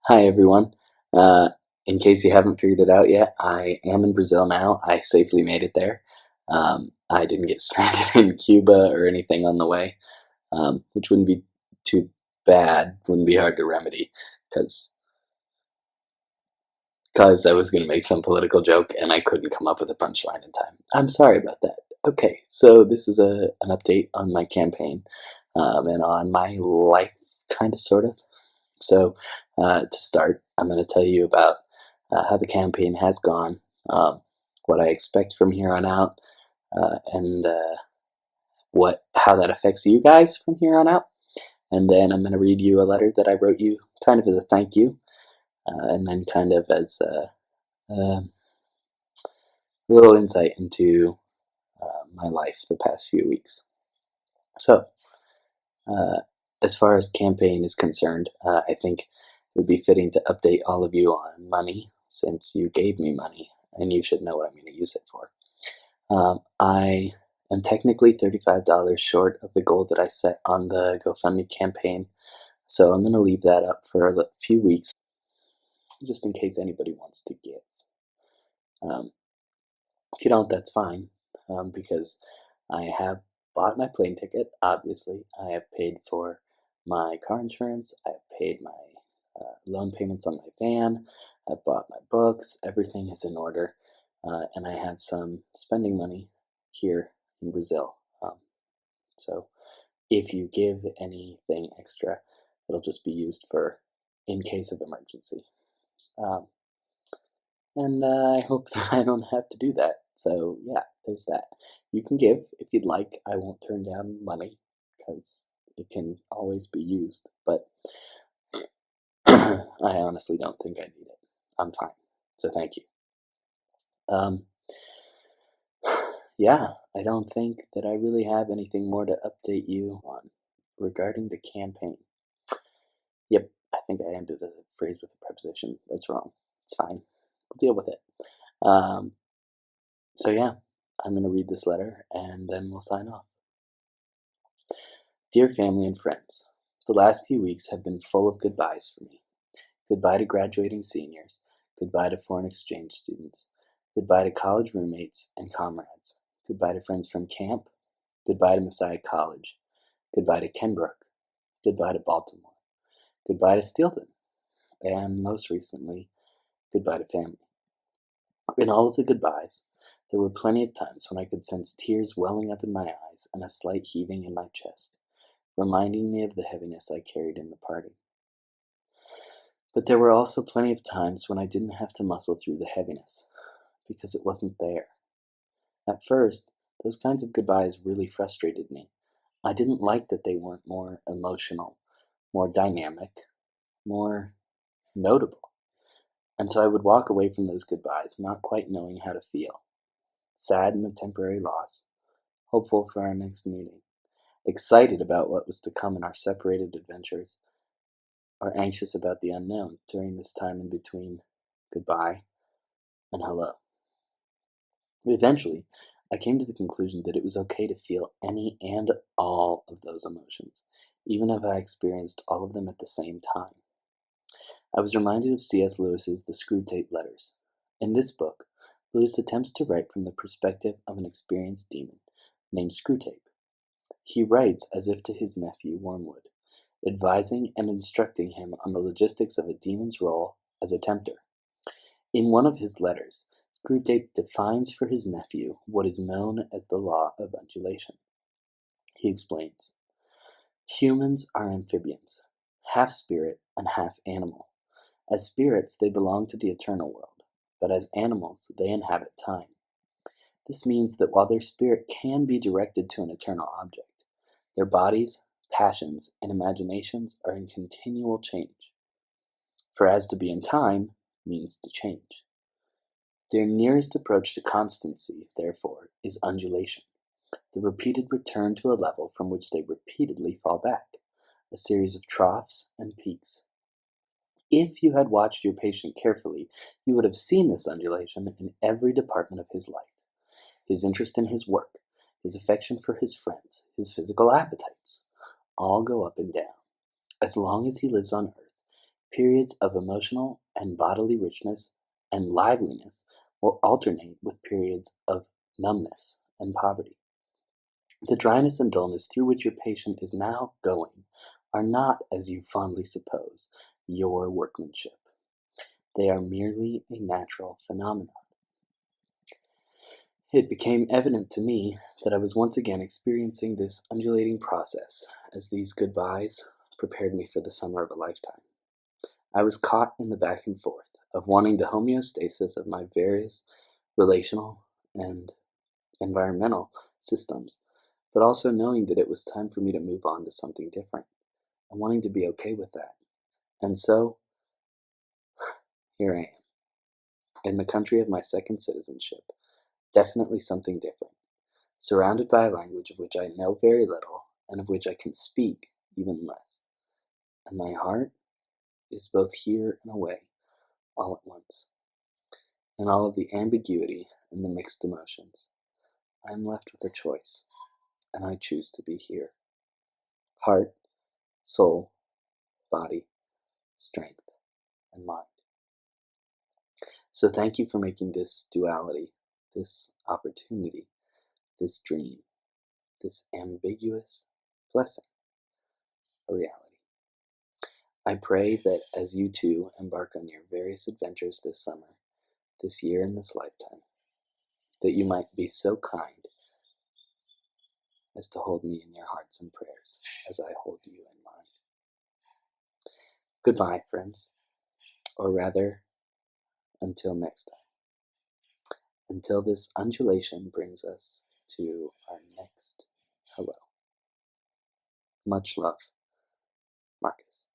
Hi everyone. Uh, in case you haven't figured it out yet, I am in Brazil now. I safely made it there. I didn't get stranded in Cuba or anything on the way, which wouldn't be too bad, wouldn't be hard to remedy, because I was going to make some political joke and I couldn't come up with a punchline in time. I'm sorry about that. Okay, so this is an update on my campaign and on my life, kind of, sort of. So, to start, I'm going to tell you about how the campaign has gone, what I expect from here on out, and what how that affects you guys from here on out. And then I'm going to read you a letter that I wrote you, kind of as a thank you, and then kind of as a little insight into my life the past few weeks. So, uh, as far as campaign is concerned, I think it would be fitting to update all of you on money since you gave me money and you should know what I'm going to use it for. I am technically $35 short of the goal that I set on the GoFundMe campaign, so I'm going to leave that up for a few weeks just in case anybody wants to give. Um, if you don't, that's fine, because I have bought my plane ticket, obviously. I have paid for my car insurance. I've paid my loan payments on my van. I've bought my books. Everything is in order. And I have some spending money here in Brazil. So if you give anything extra, it'll just be used for in case of emergency. Um, and I hope that I don't have to do that. So yeah, there's that. You can give if you'd like. I won't turn down money because it can always be used. But I honestly don't think I need it. I'm fine. So thank you. Um, yeah, I don't think that I really have anything more to update you on regarding the campaign. Yep, I think I ended a phrase with a preposition. That's wrong. It's fine. We'll deal with it. Um, so yeah, I'm going to read this letter and then we'll sign off. Dear family and friends, the last few weeks have been full of goodbyes for me. Goodbye to graduating seniors. Goodbye to foreign exchange students. Goodbye to college roommates and comrades. Goodbye to friends from camp. Goodbye to Messiah College. Goodbye to Kenbrook. Goodbye to Baltimore. Goodbye to Steelton. And most recently, goodbye to family. In all of the goodbyes, there were plenty of times when I could sense tears welling up in my eyes and a slight heaving in my chest, reminding me of the heaviness I carried in the parting. But there were also plenty of times when I didn't have to muscle through the heaviness, because it wasn't there. At first, those kinds of goodbyes really frustrated me. I didn't like that they weren't more emotional, more dynamic, more notable. And so I would walk away from those goodbyes not quite knowing how to feel. Sad in the temporary loss, hopeful for our next meeting, excited about what was to come in our separated adventures, or anxious about the unknown during this time in between goodbye and hello. Eventually, I came to the conclusion that it was okay to feel any and all of those emotions, even if I experienced all of them at the same time. I was reminded of C.S. Lewis's The Screwtape Letters. In this book, Lewis attempts to write from the perspective of an experienced demon named Screwtape. He writes as if to his nephew Wormwood, advising and instructing him on the logistics of a demon's role as a tempter. In one of his letters, Screwtape defines for his nephew what is known as the law of undulation. He explains, humans are amphibians, half spirit and half animal. As spirits, they belong to the eternal world, but as animals, they inhabit time. This means that while their spirit can be directed to an eternal object, their bodies, passions, and imaginations are in continual change. For as to be in time means to change. Their nearest approach to constancy, therefore, is undulation, the repeated return to a level from which they repeatedly fall back, a series of troughs and peaks. If you had watched your patient carefully, you would have seen this undulation in every department of his life. His interest in his work, his affection for his friends, his physical appetites, all go up and down. As long as he lives on earth, Periods of emotional and bodily richness and liveliness will alternate with periods of numbness and poverty. The dryness and dullness through which your patient is now going are not, as you fondly suppose, your workmanship. They are merely a natural phenomenon. It became evident to me that I was once again experiencing this undulating process as these goodbyes prepared me for the summer of a lifetime. I was caught in the back and forth of wanting the homeostasis of my various relational and environmental systems, but also knowing that it was time for me to move on to something different and wanting to be okay with that. And so, here I am, in the country of my second citizenship, definitely something different, surrounded by a language of which I know very little and of which I can speak even less. And my heart is both here and away all at once. In all of the ambiguity and the mixed emotions, I am left with a choice, and I choose to be here. Heart, soul, body, strength, and mind. So thank you for making this duality, this opportunity, this dream, this ambiguous blessing a reality. I pray that as you too embark on your various adventures this summer, this year, and this lifetime, that you might be so kind as to hold me in your hearts and prayers as I hold you in mine. Goodbye, friends, or rather, until next time. Until this undulation brings us to our next hello. Much love, Marcus.